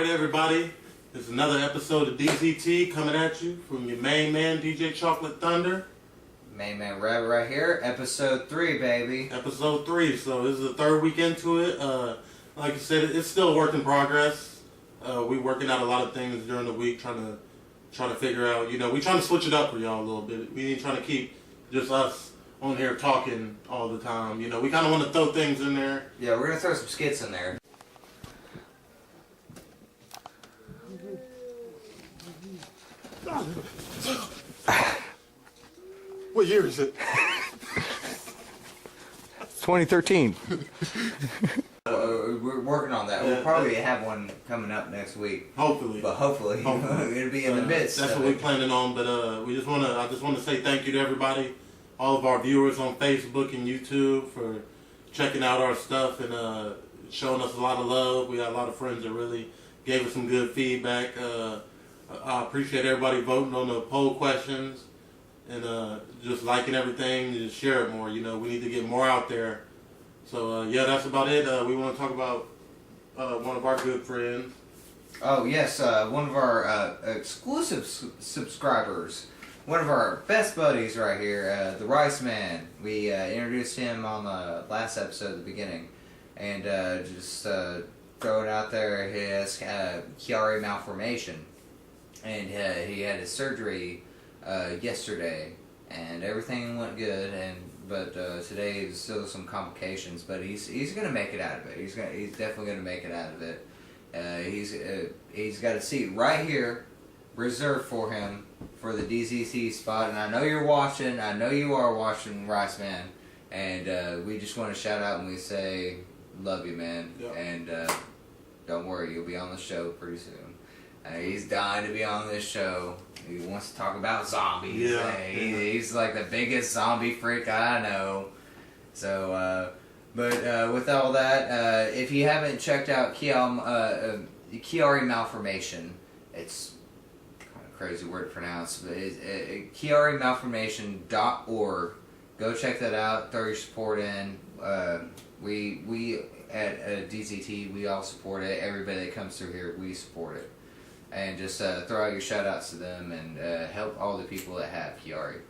Alright everybody, it's another episode of DZT coming at you from your main man, DJ Chocolate Thunder. Main man Rabbit right here, episode 3, baby. Episode 3, so this is the third week into it. Like I said, it's still a work in progress. We working out a lot of things during the week, trying to figure out, we trying to switch it up for y'all a little bit. We ain't trying to keep just us on here talking all the time. We kind of want to throw things in there. Yeah, we're going to throw some skits in there. What year is it? 2013. We're working on that. We'll probably have one coming up next week. Hopefully. But hopefully. It'll be in the midst. That's what we're planning on. But I just want to say thank you to everybody, all of our viewers on Facebook and YouTube for checking out our stuff and showing us a lot of love. We got a lot of friends that really gave us some good feedback. I appreciate everybody voting on the poll questions and just liking everything, just share it more. We need to get more out there. So yeah, that's about it. We want to talk about one of our good friends. Oh yes, one of our exclusive subscribers, one of our best buddies right here, the Rice Man. We introduced him on the last episode at the beginning, and just throw it out there. He has Chiari malformation, and he had his surgery yesterday, and everything went good. But today there's still some complications. But he's gonna make it out of it. He's definitely gonna make it out of it. He's got a seat right here, reserved for him for the DZT spot. And I know you're watching. I know you are watching, Rice Man. And we just want to shout out and we say, love you, man. Yep. And don't worry, you'll be on the show pretty soon. He's dying to be on this show. He wants to talk about zombies. Yeah. He's like the biggest zombie freak I know. So, but with all that, if you haven't checked out Chiari malformation, it's kind of a crazy word to pronounce, but it's chiarimalformation.org. Go check that out. Throw your support in. We at DZT, we all support it. Everybody that comes through here, we support it. And just throw out your shout-outs to them and help all the people that have Chiari.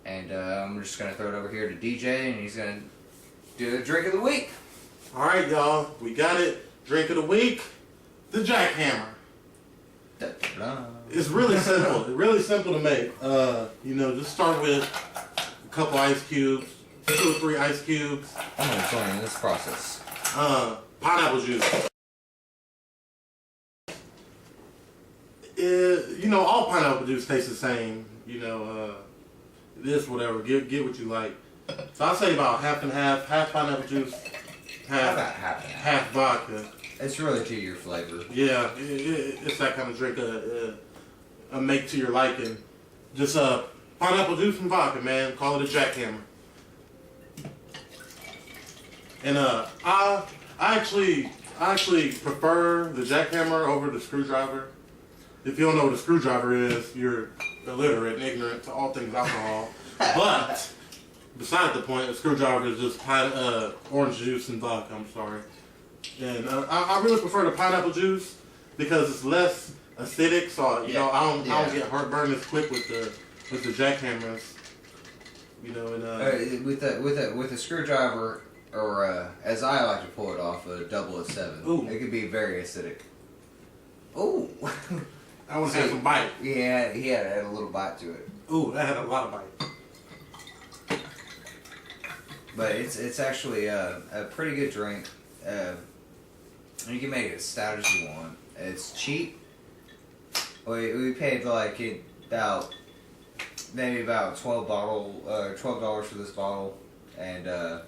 And I'm just going to throw it over here to DJ, and he's going to do the drink of the week. All right, y'all. We got it. Drink of the week, the jackhammer. Da-da-da. It's really simple. It's really simple to make. Just start with a couple ice cubes, 2 or 3 ice cubes. I'm going to join in this process. Pineapple juice. All pineapple juice tastes the same. This, whatever. Get what you like. So I'll say about half and half. Half pineapple juice, half vodka. It's really to your flavor. Yeah, it's that kind of drink. A make to your liking. Just pineapple juice and vodka, man. Call it a jackhammer. And I actually prefer the jackhammer over the screwdriver. If you don't know what a screwdriver is, you're illiterate and ignorant to all things alcohol. But beside the point, a screwdriver is just orange juice and vodka. I'm sorry. And I really prefer the pineapple juice because it's less acidic. So I don't get heartburn as quick with the jackhammers. With a screwdriver, or as I like to pull it off, a 007. Ooh. It could be very acidic. Ooh. I want to have some bite. Yeah, he had a little bite to it. Ooh, that had a lot of bite. But it's actually a pretty good drink. You can make it as stout as you want. It's cheap. We paid about $12 for this bottle, and $3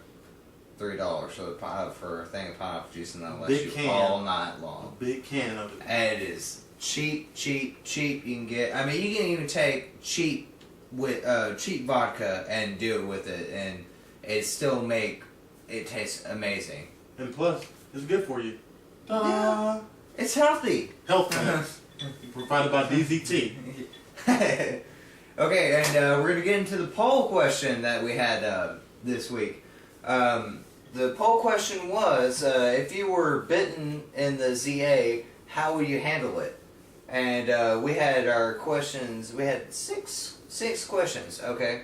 for a thing of pineapple juice, and that'll last you all night long. Big can of it. And it is cheap. You can get. I mean, you can even take cheap vodka and do it with it, and it still make it taste amazing. And plus, it's good for you. Ta-da! Yeah, it's healthy. Health facts provided by DZT. Okay, and we're gonna get into the poll question that we had this week. The poll question was, if you were bitten in the ZA, how would you handle it? And we had our questions. We had six questions. Okay.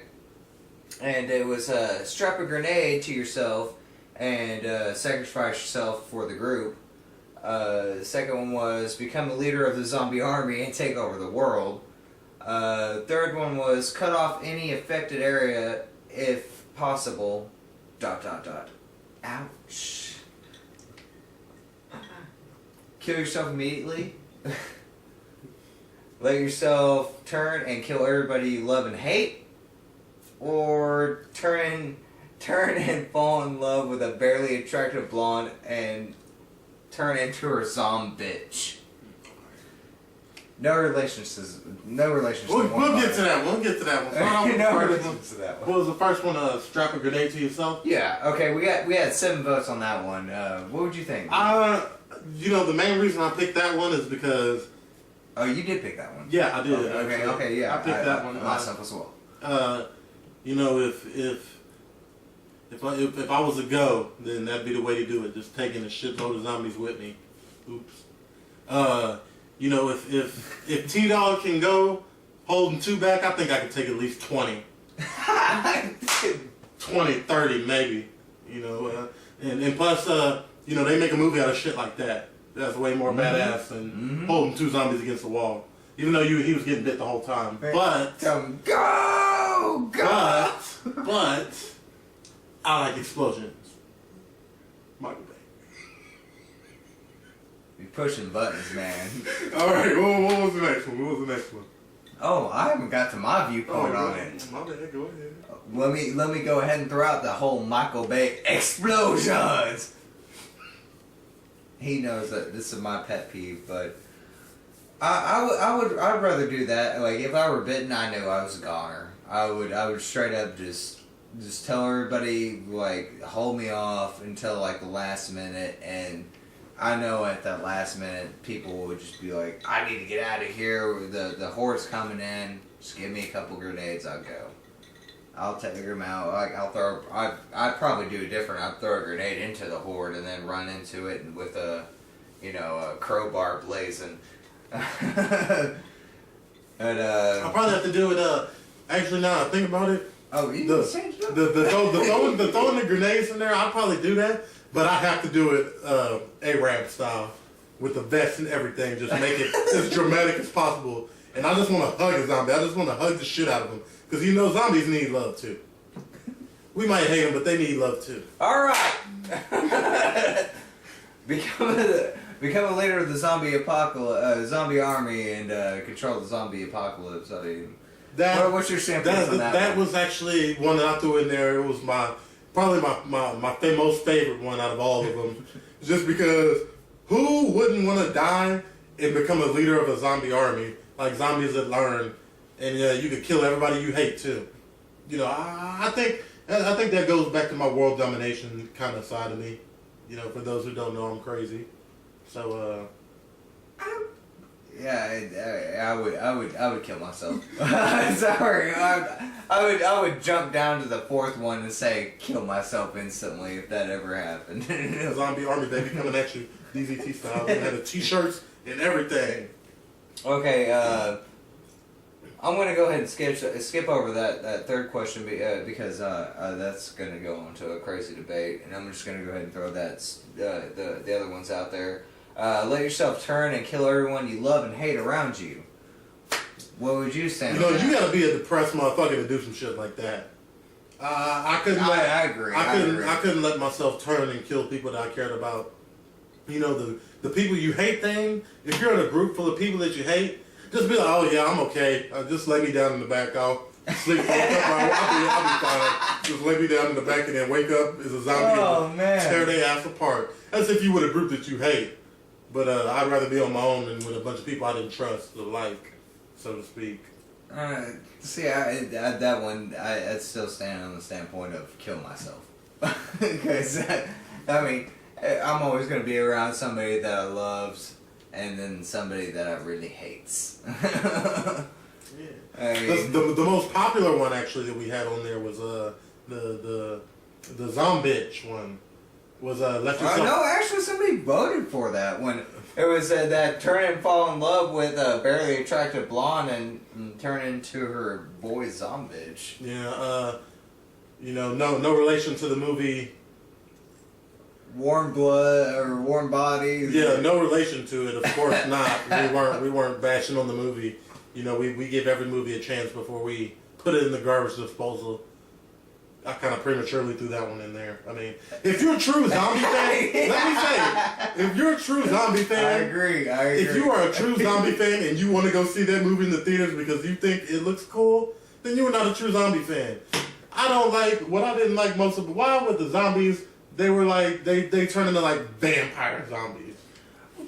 And it was strap a grenade to yourself and sacrifice yourself for the group. The second one was become the leader of the zombie army and take over the world. Third one was cut off any affected area if possible. ... Ouch. Kill yourself immediately. Let yourself turn and kill everybody you love and hate. Or turn and fall in love with a barely attractive blonde and turn into her zombie bitch. No relations. We'll get to that one. No relations to that one. What was the first one? Strap a grenade to yourself? Yeah. Okay. We had 7 votes on that one. What would you think? The main reason I picked that one is because. Oh, you did pick that one. Yeah, I did. Okay. Yeah. I picked that one. Myself as well. If I was a go, then that'd be the way to do it. Just taking a shitload of zombies with me. Oops. If T-Dog can go holding 2 back, I think I could take at least 20. 20, 30 maybe. And plus, they make a movie out of shit like that. That's way more badass than holding 2 zombies against the wall. Even though he was getting bit the whole time. But go! But I like explosions. Michael Bay. You're pushing buttons, man. Alright, what was the next one? Oh, I haven't got to my viewpoint on it. My bad, go ahead. Let me go ahead and throw out the whole Michael Bay explosions. He knows that this is my pet peeve, but I'd rather do that. Like if I were bitten, I knew I was a goner. I would straight up just tell everybody, like, hold me off until like the last minute, and I know at that last minute people would just be like, I need to get out of here, the horde's coming in, just give me a couple grenades, I'll go. I'll take them out. Like I'd probably do it different. I'd throw a grenade into the horde and then run into it with a crowbar blazing. I'll probably have to do it. Actually, now I think about it. Oh, you can change it up. The throwing the grenades in there, I'll probably do that, but I have to do it Arab style with the vest and everything. Just make it as dramatic as possible. And I just want to hug a zombie. I just want to hug the shit out of them. Because zombies need love too. We might hate them, but they need love too. Alright! Become a leader of the zombie army and control the zombie apocalypse. I mean, what's your sample on that? That was actually one that I threw in there. It was probably my most favorite one out of all of them. Just because who wouldn't want to die and become a leader of a zombie army? Like zombies that learn. And you could kill everybody you hate too. I think that goes back to my world domination kind of side of me. For those who don't know, I'm crazy. So I would kill myself. Sorry, I would jump down to the 4th one and say kill myself instantly if that ever happened. Zombie army, they be coming at you, DZT style. We had the t-shirts and everything. Okay. I'm going to go ahead and skip over that 3rd question because that's going to go on to a crazy debate, and I'm just going to go ahead and throw the other ones out there. Let yourself turn and kill everyone you love and hate around you. What would you say? You got to be a depressed motherfucker to do some shit like that. I agree. I couldn't let myself turn and kill people that I cared about. The people you hate thing. If you're in a group full of people that you hate, just be like, oh yeah, I'm okay. Just lay me down in the back. I'll sleep. I'll be fine. Just lay me down in the back and then wake up as a zombie and tear their ass apart. That's if you with a group that you hate. But I'd rather be on my own than with a bunch of people I didn't trust or like, so to speak. That one, I'd still stand on the standpoint of kill myself. Because, I'm always going to be around somebody that I loves and then somebody that I really hates. Yeah. The most popular one actually that we had on there was the zombie bitch one. Was let yourself. No, actually somebody voted for that one. It was that turn and fall in love with a barely attractive blonde and turn into her boy zombie. Yeah, no relation to the movie. Warm blood or warm bodies. Yeah, no relation to it. Of course not. We weren't bashing on the movie. We give every movie a chance before we put it in the garbage disposal. I kind of prematurely threw that one in there. I mean, if you're a true zombie fan, let me say, if you're a true zombie fan, I agree. If you are a true zombie fan and you want to go see that movie in the theaters because you think it looks cool, then you are not a true zombie fan. What I didn't like most of, why with the zombies, they were like, they turned into like vampire zombies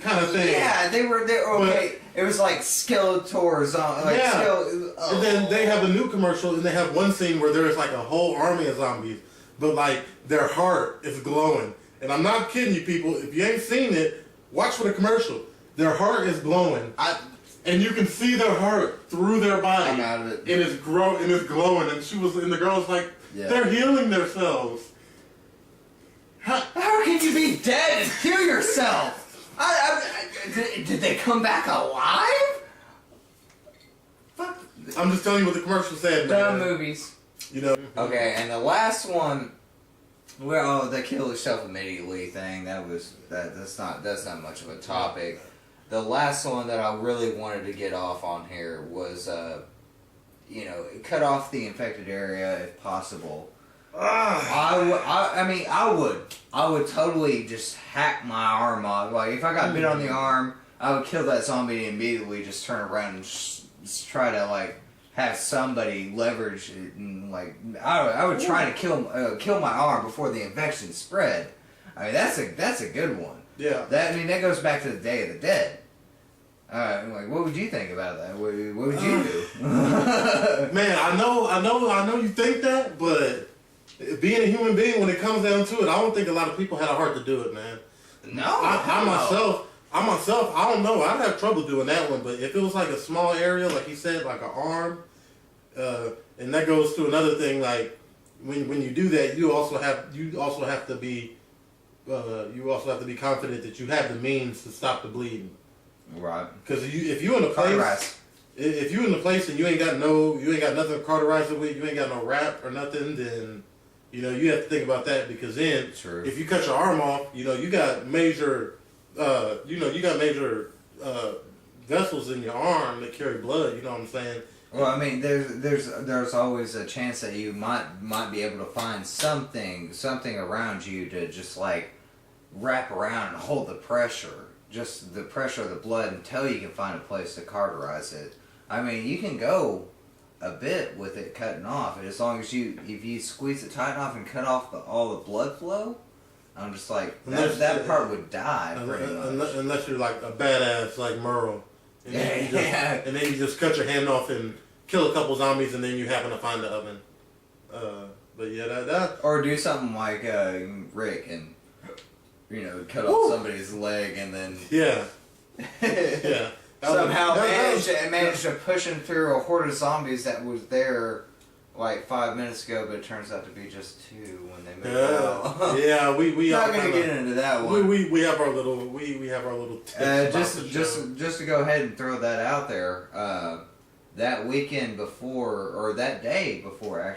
kind of thing. Yeah, they were okay. But it was like Skeletors on. And then they have a new commercial, and they have one scene where there's like a whole army of zombies, but like their heart is glowing. And I'm not kidding you, people. If you ain't seen it, watch for the commercial. Their heart is glowing, and you can see their heart through their body. I'm out of it. And it's glowing, and the girl was like, they're healing themselves. How can you be dead and heal yourself? Did they come back alive? Fuck. I'm just telling you what the commercial said. Dumb movies. Okay, and the last one, the kill yourself immediately thing. That's not much of a topic. The last one that I really wanted to get off on here was, cut off the infected area if possible. I would totally just hack my arm off. Like, if I got bit on the arm, I would kill that zombie and immediately just turn around and just try to, like, have somebody leverage it. And, like, I would try to kill my arm before the infection spread. I mean, that's a good one. Yeah. That goes back to the Day of the Dead. Like, what would you think about that? What would you do? Man, I know you think that, but being a human being, when it comes down to it, I don't think a lot of people had a heart to do it, man. No. I myself, I don't know. I'd have trouble doing that one, but if it was like a small area, like he said, like an arm, and that goes to another thing, like when you do that, you also have to be confident that you have the means to stop the bleeding. Right. Because if you in a place and you ain't got nothing cauterized with, you ain't got no wrap or nothing, then you have to think about that, because then if you cut your arm off, you got major vessels in your arm that carry blood. You know what I'm saying? Well, I mean, there's always a chance that you might be able to find something around you to just like wrap around and hold the pressure. Just the pressure of the blood until you can find a place to cauterize it. I mean, you can go a bit with it cutting off, and as long as if you squeeze it tight enough and cut off all the blood flow, I'm just like, that part would die pretty much. Unless you're like a badass like Merle. And then you just cut your hand off and kill a couple zombies, and then you happen to find the oven. But yeah, that or do something like Rick and cut off somebody's leg and then somehow managed to push him through a horde of zombies that was there like 5 minutes ago, but it turns out to be just 2 when they moved out. Yeah, we not gonna get into that one. We have our little tips just to go ahead and throw that out there. That weekend before, or that day before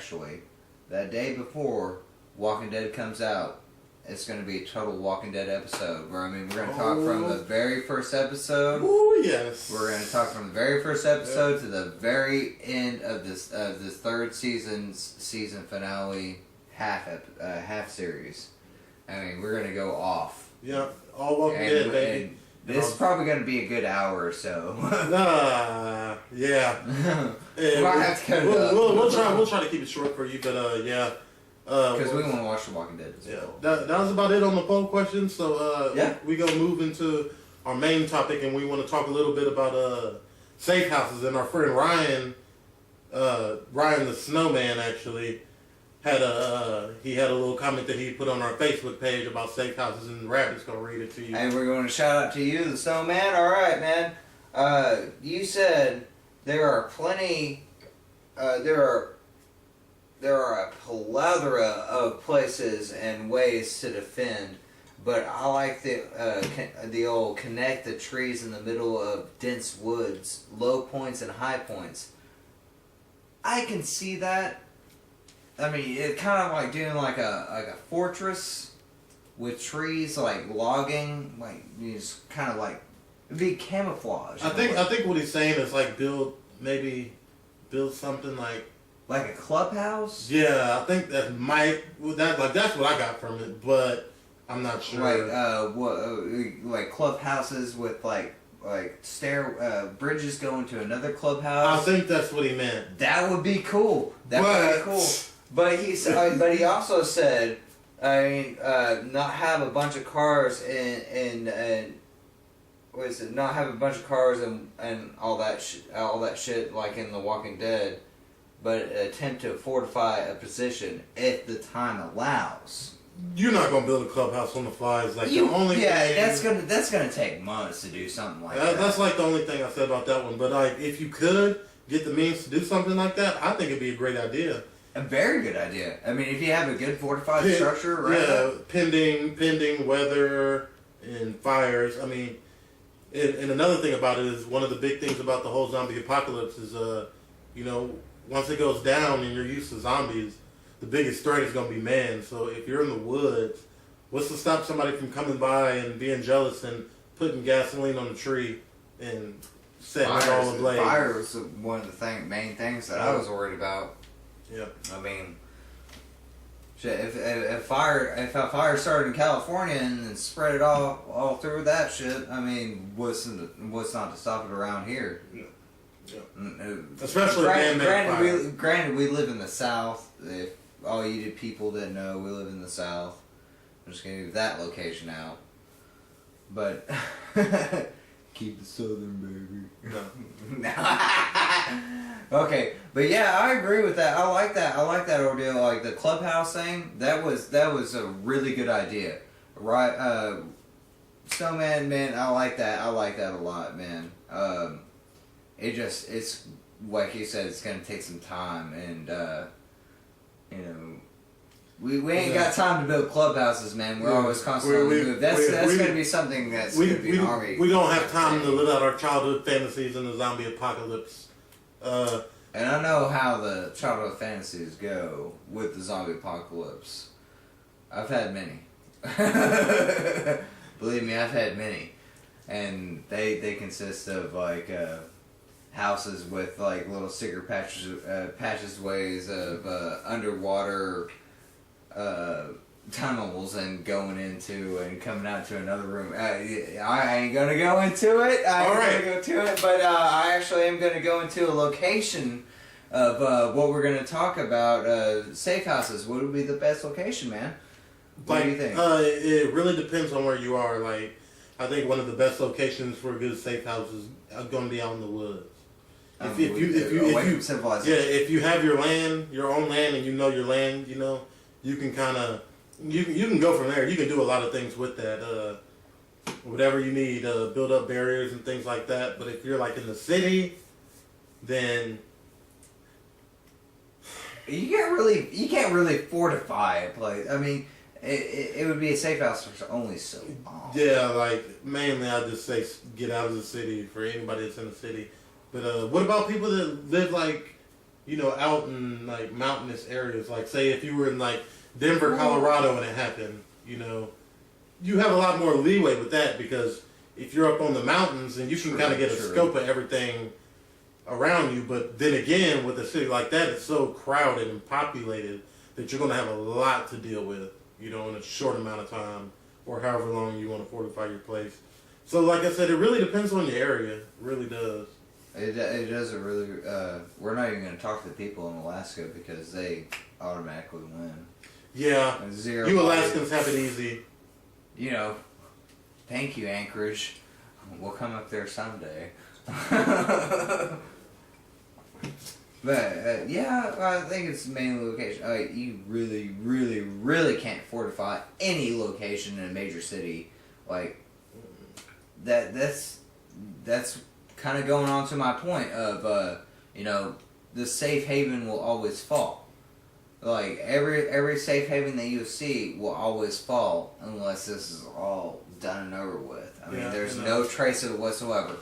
Walking Dead comes out, it's going to be a total Walking Dead episode. We're going to talk from the very first episode. Oh yes. We're going to talk from the very first episode to the very end of this third season finale half series. I mean, we're going to go off. Yeah, all Walking Dead, baby. This is probably going to be a good hour or so. Yeah. We'll have to cut it up. We'll try to keep it short for you, but yeah. Because we want to watch The Walking Dead as well. That was about it on the poll question. So we gonna move into our main topic, and we want to talk a little bit about safe houses. And our friend Ryan the Snowman, actually had a little comment that he put on our Facebook page about safe houses, and Rabbit's gonna read it to you. And we're going to shout out to you, the Snowman. All right, man. You said there are plenty. There are a plethora of places and ways to defend But I like the old connect the trees in the middle of dense woods, low points and high points. I can see that. I mean, it kind of like doing like a fortress with trees, like logging, like you just kind of like it'd be camouflage. I think what he's saying is like build something like a clubhouse. Yeah, I think that's what I got from it, but I'm not sure. Like clubhouses with like bridges going to another clubhouse. I think that's what he meant. That would be cool. That would be cool. But he also said, not have a bunch of cars and what is it? Not have a bunch of cars and all that shit like in The Walking Dead, but attempt to fortify a position if the time allows. You're not gonna build a clubhouse on the fly. It's like that's gonna take months to do something like that. That's like the only thing I said about that one. But like, if you could get the means to do something like that, I think it'd be a great idea. A very good idea. I mean, if you have a good fortified structure, right? Yeah, pending weather and fires. I mean, and another thing about it is one of the big things about the whole zombie apocalypse is, once it goes down and you're used to zombies, the biggest threat is going to be man. So if you're in the woods, what's to stop somebody from coming by and being jealous and putting gasoline on the tree and setting it all ablaze? Fire was one of the main things that I was worried about. Yeah. I mean, shit, if a fire started in California and then spread it all through that shit, I mean, what's not to stop it around here? Yeah. Yeah. Especially granted, we live in the South. If all you people that know, we live in the South. I'm just gonna leave that location out. But keep the Southern, baby. No. Okay, but yeah, I agree with that. I like that ordeal. Like the clubhouse thing. That was a really good idea, right? Snowman, man, I like that. I like that a lot, man. It's like you said, it's gonna take some time, and we ain't got time to build clubhouses, man. We're always constantly moving. That's gonna be something that's gonna be an army. We don't have time to live out our childhood fantasies in the zombie apocalypse. And I know how the childhood fantasies go with the zombie apocalypse. I've had many. Believe me, I've had many, and they consist of like houses with like little sticker passageways of underwater tunnels and going into and coming out to another room. I ain't gonna go into it. But I actually am gonna go into a location of what we're gonna talk about. Safe houses. What would be the best location, man? What do you think? It really depends on where you are. Like, I think one of the best locations for a good safe house is going to be out in the woods. If you have your own land, and you know your land, you can kind of you can go from there. You can do a lot of things with that. Whatever you need, build up barriers and things like that. But if you're like in the city, then you can't really fortify a place. I mean, it would be a safe house for only so long. Yeah, like mainly I just say get out of the city for anybody that's in the city. But what about people that live like, out in like mountainous areas? Like say if you were in like Denver, Colorado when it happened, you have a lot more leeway with that because if you're up on the mountains and you can kind of get a scope of everything around you. But then again, with a city like that, it's so crowded and populated that you're going to have a lot to deal with, in a short amount of time or however long you want to fortify your place. So like I said, it really depends on your area. It really does. It doesn't really. We're not even going to talk to the people in Alaska because they automatically win. Yeah, you Alaskans have it easy. Thank you, Anchorage. We'll come up there someday. But yeah, I think it's mainly location. You really, really, really can't fortify any location in a major city. Like that's kind of going on to my point of the safe haven will always fall. Like every safe haven that you see will always fall unless this is all done and over with. I mean, there's no trace of it whatsoever.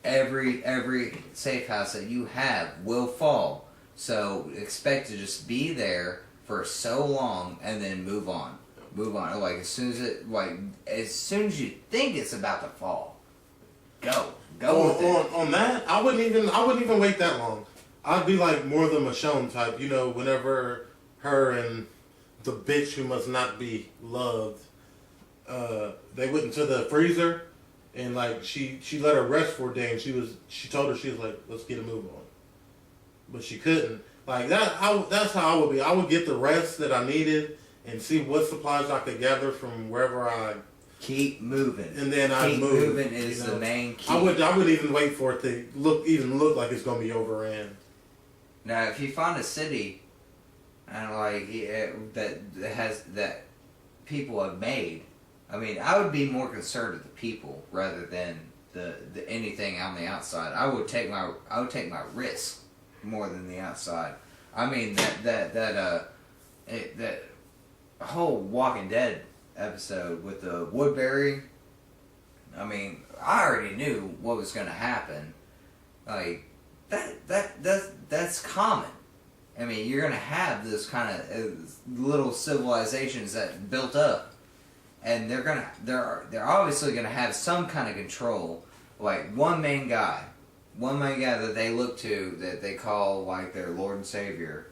Every safe house that you have will fall. So expect to just be there for so long and then move on. Move on. Like as soon as you think it's about to fall, go with it. On that, I wouldn't even wait that long. I'd be like more the Michonne type, you know, whenever her and the bitch who must not be loved, they went into the freezer and like she let her rest for a day and she told her, she was like, let's get a move on. But she couldn't. Like that's how I would be. I would get the rest that I needed and see what supplies I could gather from wherever I keep moving. And then I move. Keep moving is the main key. I would even wait for it to look like it's gonna be overran. Now, if you find a city, and like that people have made, I mean, I would be more concerned with the people rather than the anything on the outside. I would take my risk more than the outside. I mean that whole Walking Dead episode with the Woodbury. I mean, I already knew what was going to happen. Like that's common. I mean, you're going to have this kind of little civilizations that built up, and they're obviously going to have some kind of control. Like one main guy that they look to, that they call like their Lord and Savior,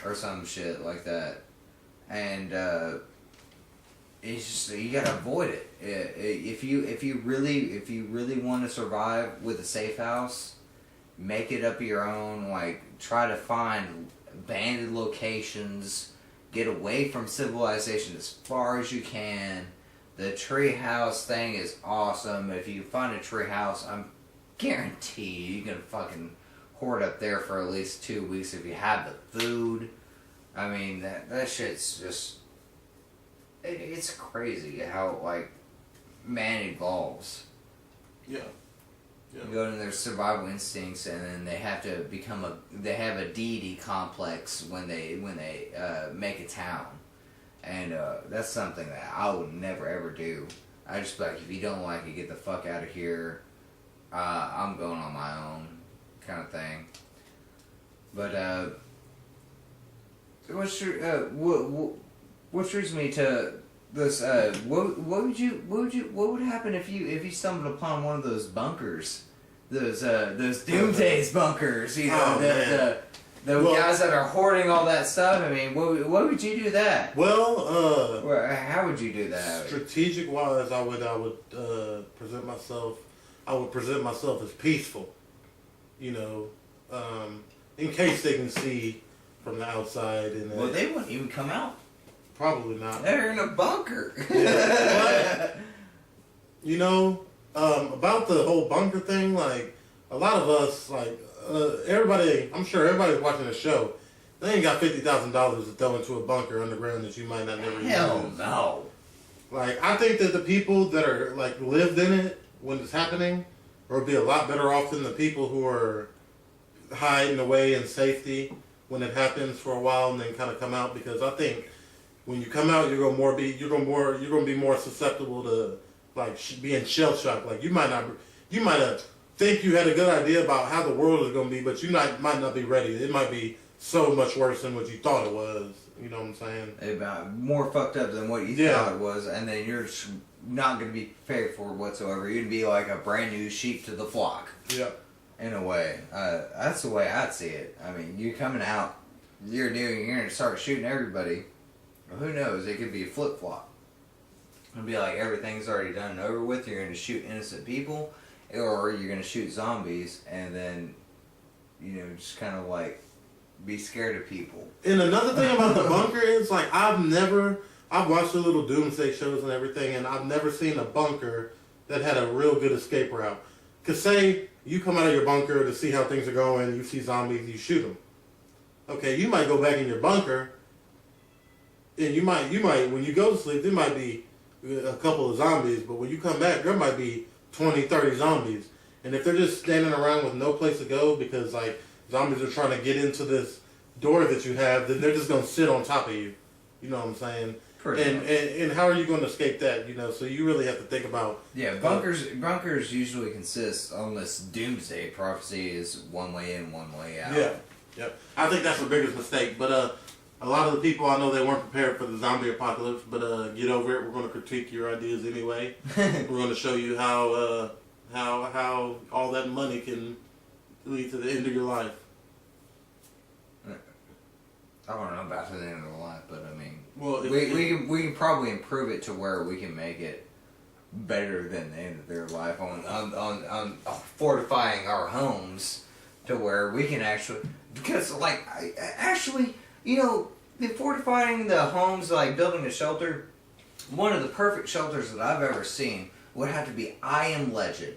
or some shit like that, and it's just, you gotta avoid it. If you really want to survive with a safe house, make it up your own. Like try to find abandoned locations, get away from civilization as far as you can. The tree house thing is awesome. If you find a tree house, I'm guarantee you can fucking hoard up there for at least 2 weeks if you have the food. I mean, that shit's just... It's crazy how, like, man evolves. Yeah. You go into their survival instincts, and then they have to they have a deity complex when they make a town. And that's something that I would never ever do. I just be like, if you don't like it, get the fuck out of here. I'm going on my own, kind of thing. But what brings me to this? What would happen if you stumbled upon one of those bunkers, those doomsday bunkers? You know, the guys that are hoarding all that stuff. I mean, what would you do that? Well, how would you do that? Strategic wise, I would present myself. I would present myself as peaceful, you know, in case they can see from the outside. And well, they wouldn't even come out. Probably not. They're in a bunker. Yeah, but, you know, about the whole bunker thing, like, a lot of us, like, everybody, I'm sure everybody watching the show, they ain't got $50,000 to throw into a bunker underground that you might not never use. Hell no. Like, I think that the people that are, like, lived in it when it's happening will be a lot better off than the people who are hiding away in safety when it happens for a while and then kind of come out, because I think when you come out, you're gonna be more susceptible to like being shell shocked. Like you might have think you had a good idea about how the world is gonna be, but you might not be ready. It might be so much worse than what you thought it was. You know what I'm saying? About more fucked up than what you thought it was, and then you're just not gonna be prepared for it whatsoever. You'd be like a brand new sheep to the flock. Yeah. In a way, that's the way I'd see it. I mean, you're coming out, you're gonna start shooting everybody. Well, who knows? It could be a flip flop. It'd be like everything's already done and over with. You're gonna shoot innocent people, or you're gonna shoot zombies, and then, you know, just kind of like be scared of people. And another thing about the bunker is like I've watched the little doomsday shows and everything, and I've never seen a bunker that had a real good escape route. Cause say you come out of your bunker to see how things are going, you see zombies, you shoot them. Okay, you might go back in your bunker, and you might when you go to sleep, there might be a couple of zombies, but when you come back, there might be 20, 30 zombies. And if they're just standing around with no place to go because like zombies are trying to get into this doors that you have, then they're just gonna sit on top of you. You know what I'm saying? And how are you going to escape that? You know, so you really have to think about. Yeah, bunkers usually consist, unless doomsday prophecy is one way in, one way out. Yeah. I think that's the biggest mistake. But a lot of the people I know, they weren't prepared for the zombie apocalypse. But get over it. We're going to critique your ideas anyway. We're going to show you how all that money can lead to the end of your life. I don't know about the end of the life, but I mean, well, we can probably improve it to where we can make it better than the end of their life on fortifying our homes to where we can actually, because like you know, the fortifying the homes, like building a shelter, one of the perfect shelters that I've ever seen would have to be I Am Legend.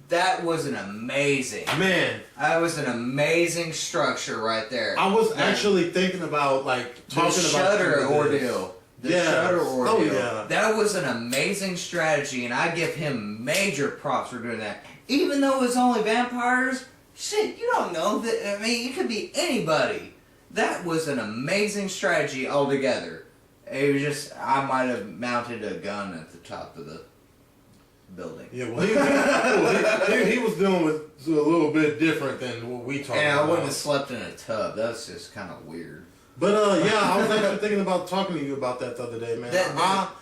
That was an amazing... Man. That was an amazing structure right there. I was actually thinking about, like, talking about... The Shutter ordeal. Shutter ordeal. Oh, yeah. That was an amazing strategy, and I give him major props for doing that. Even though it was only vampires, shit, you don't know. That. I mean, it could be anybody. That was an amazing strategy altogether. It was just... I might have mounted a gun at the top of the building. Yeah, well, he was dealing with a little bit different than what we talked about. And I wouldn't have slept in a tub. That's just kind of weird. But yeah, I was actually thinking about talking to you about that the other day, man.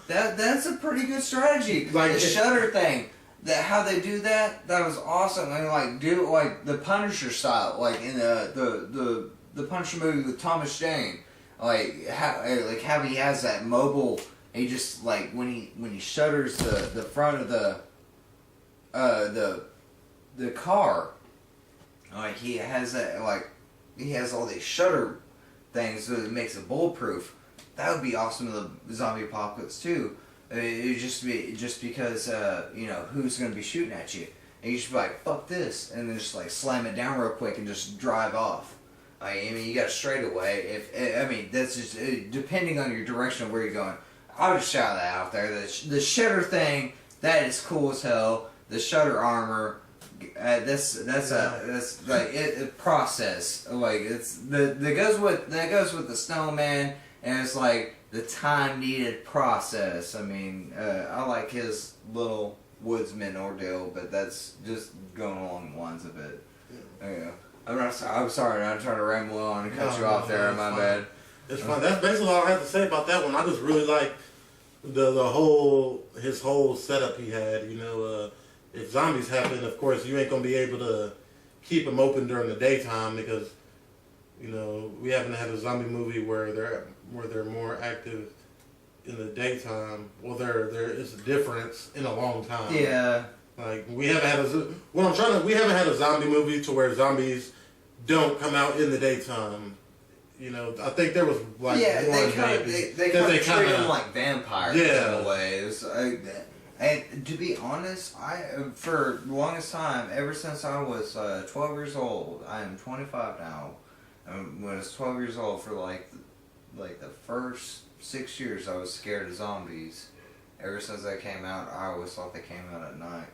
That's a pretty good strategy. Like the Shutter thing, how they do that was awesome. And like do it like the Punisher style, like in the Punisher movie with Thomas Jane, like how he has that mobile. He just like when he shutters the front of the car, like he has that, like he has all these shutter things so it makes it bulletproof. That would be awesome in the zombie apocalypse too. It would just because you know who's gonna be shooting at you, and you should be like fuck this, and then just like slam it down real quick and just drive off. I mean you got a straightaway. That's just depending on your direction of where you're going. I'll just shout that out there. The Shutter thing, that is cool as hell. The Shutter armor, that's like a process. Like that goes with the snowman, and it's like the time needed process. I mean, I like his little woodsman ordeal, but that's just going along the lines of it. Yeah. I'm sorry. I'm trying to ramble on and cut you off there. My bad. It's fine. That's basically all I have to say about that one. I just really like his whole setup he had. You know, if zombies happen, of course you ain't gonna be able to keep them open during the daytime because you know we haven't had a zombie movie where they're more active in the daytime. Well, there is a difference in a long time. Yeah. Like we haven't had a zombie movie to where zombies don't come out in the daytime. You know, I think there was like they kind of treat them like vampires in a way. It was, and to be honest, for the longest time, ever since I was 12 years old, I am 25 now. When I was 12 years old, for like the first 6 years, I was scared of zombies. Ever since they came out, I always thought they came out at night.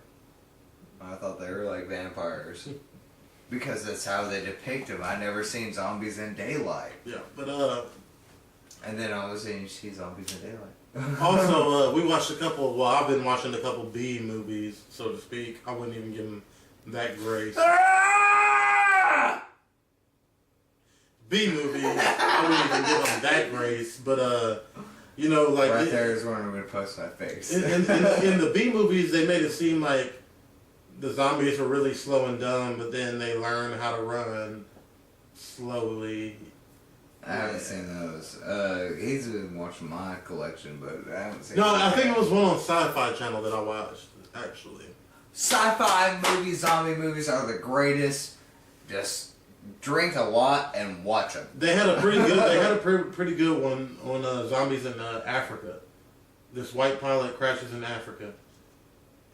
I thought they were like vampires. Because that's how they depict them. I never seen zombies in daylight. Yeah, but and then all of a sudden you see zombies in daylight. Also, we watched a couple. Well, I've been watching a couple B movies, so to speak. I wouldn't even give them that grace. B movies, I wouldn't even give them that grace. But you know, like right there is where I'm gonna post my face. In the B movies, they made it seem like the zombies are really slow and dumb, but then they learn how to run slowly. I haven't seen those. He's been watching my collection, but I haven't seen. No, I think it was one on Sci-Fi Channel that I watched. Actually, sci-fi movies, zombie movies are the greatest. Just drink a lot and watch them. They had a pretty good. Pretty good one on zombies in Africa. This white pilot crashes in Africa,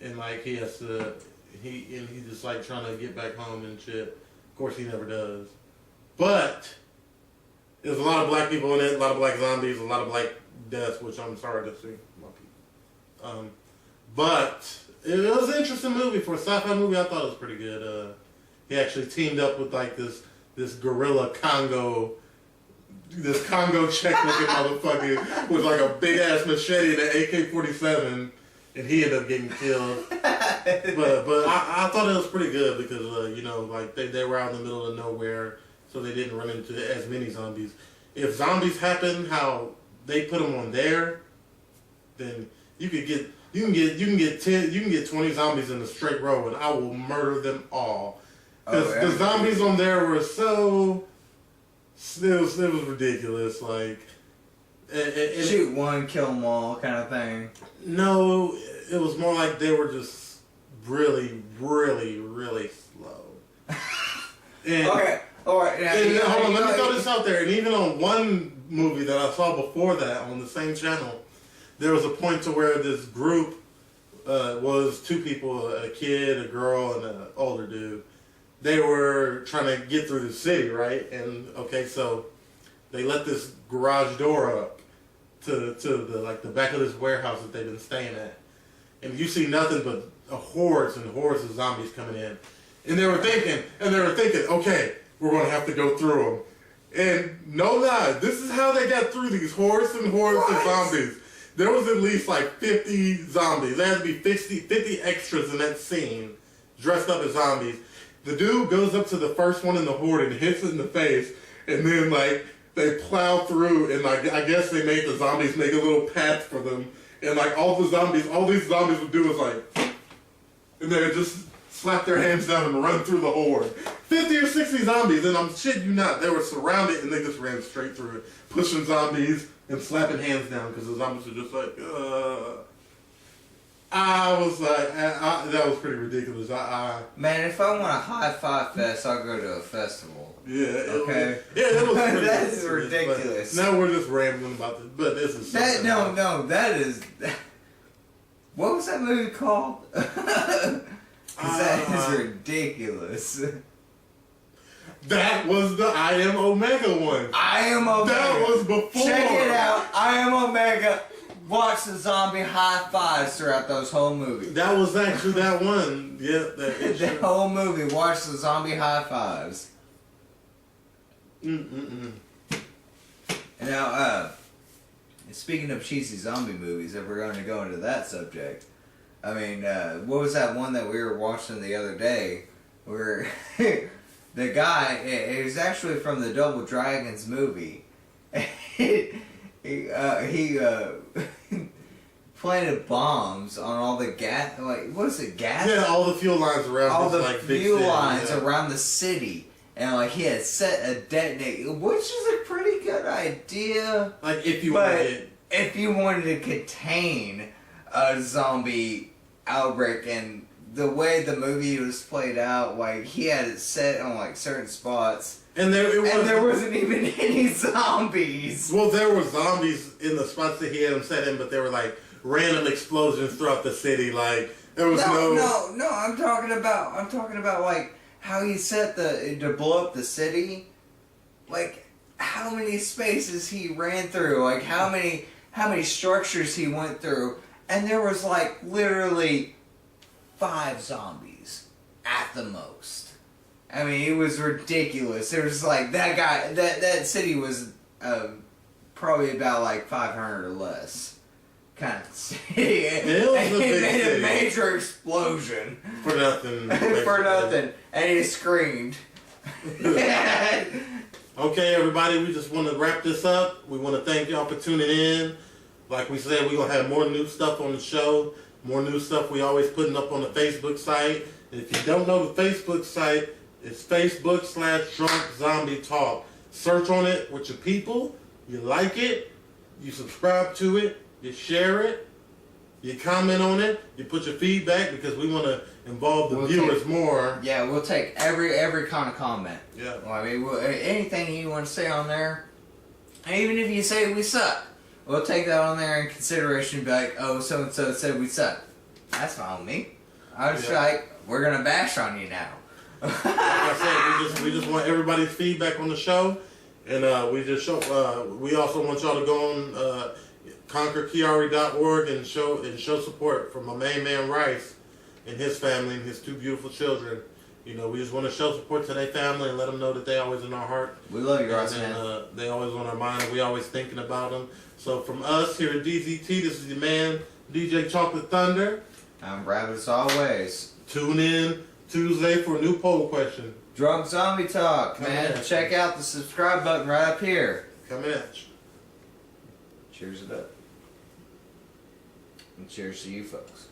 and like he has to. He's just like trying to get back home and shit. Of course, he never does. But there's a lot of black people in it, a lot of black zombies, a lot of black deaths, which I'm sorry to see. But it was an interesting movie for a sci-fi movie. I thought it was pretty good. He actually teamed up with like this gorilla Congo this Congo Czech looking motherfucker with like a big ass machete and an AK-47, and he ended up getting killed. But I thought it was pretty good because you know, like they were out in the middle of nowhere, so they didn't run into as many zombies. If zombies happen how they put them on there, then you can get 20 zombies in a straight row, and I will murder them all. Because the zombies on there were so it was ridiculous. Like shoot one, kill them all, kind of thing. No, it was more like they were just really, really, really slow. And, okay. Alright, hold on, let me throw this out there. And even on one movie that I saw before that on the same channel, there was a point to where this group was two people, a kid, a girl, and an older dude. They were trying to get through the city, right? And okay, so they let this garage door up to the back of this warehouse that they've been staying at, and you see nothing but hordes and hordes of zombies coming in. And they were thinking, okay, we're going to have to go through them. And no lie, this is how they got through these hordes and hordes of zombies. There was at least like 50 zombies. There had to be 50 extras in that scene dressed up as zombies. The dude goes up to the first one in the horde and hits it in the face. And then like they plow through, and like I guess they made the zombies make a little path for them. And like all these zombies would do is like, and they would just slap their hands down and run through the horde. 50 or 60 zombies, and I'm shitting you not, they were surrounded and they just ran straight through it, pushing zombies and slapping hands down because the zombies were just like, I was like, that was pretty ridiculous. Man, if I want a high five fest, I'll go to a festival. Yeah. Okay. That was pretty that is ridiculous. Now we're just rambling about this, but this is that. No, that is. What was that movie called? That is ridiculous. That was the I Am Omega one. I Am Omega. That was before. Check it out. I Am Omega. Watch the zombie high fives throughout those whole movies. That was actually that one. Yeah, the whole movie. Watch the zombie high fives. Now, speaking of cheesy zombie movies, if we're going to go into that subject, I mean, what was that one that we were watching the other day, where the guy, it was actually from the Double Dragons movie. he planted bombs on all the gas, like, what is it, gas? Yeah, all the fuel lines around all this, the like, big fuel city, lines around the city. And like he had set a detonate, which is a pretty good idea. Like if you wanted to contain a zombie outbreak, and the way the movie was played out, like he had it set on like certain spots, and there wasn't even any zombies. Well, there were zombies in the spots that he had them set in, but there were like random explosions throughout the city. Like there was no. I'm talking about like how he set to blow up the city. Like how many spaces he ran through, like how many structures he went through, and there was like literally 5 zombies at the most. I mean, it was ridiculous. It was like that guy, that city was probably about like 500 or less kind of city. It made a major explosion for nothing. For nothing, and he screamed. Okay, everybody, we just want to wrap this up. We want to thank y'all for tuning in. Like we said, we're going to have more new stuff on the show. More new stuff we always putting up on the Facebook site. And if you don't know the Facebook site, it's Facebook.com/Drunk Zombie Talk. Search on it with your people. You like it. You subscribe to it. You share it. You comment on it. You put your feedback because we want to involve the viewers more. Yeah, we'll take every kind of comment. Yeah. Well, I mean, anything you want to say on there, and even if you say we suck, we'll take that on there in consideration and be like, oh, so-and-so said we suck. That's fine with me. I was like, we're going to bash on you now. Like I said, we just want everybody's feedback on the show. And we also want y'all to go on conquerkiari.org and show support for my main man Rice and his family and his 2 beautiful children. You know, we just want to show support to their family and let them know that they always in our heart. We love you, Ross, and man. they always on our mind, and we always thinking about them. So from us here at DZT, this is your man, DJ Chocolate Thunder. I'm Rabbit as always. Tune in Tuesday for a new poll question. Drunk Zombie Talk, man. Check out the subscribe button right up here. Coming at you. Cheers it up. And cheers to you folks.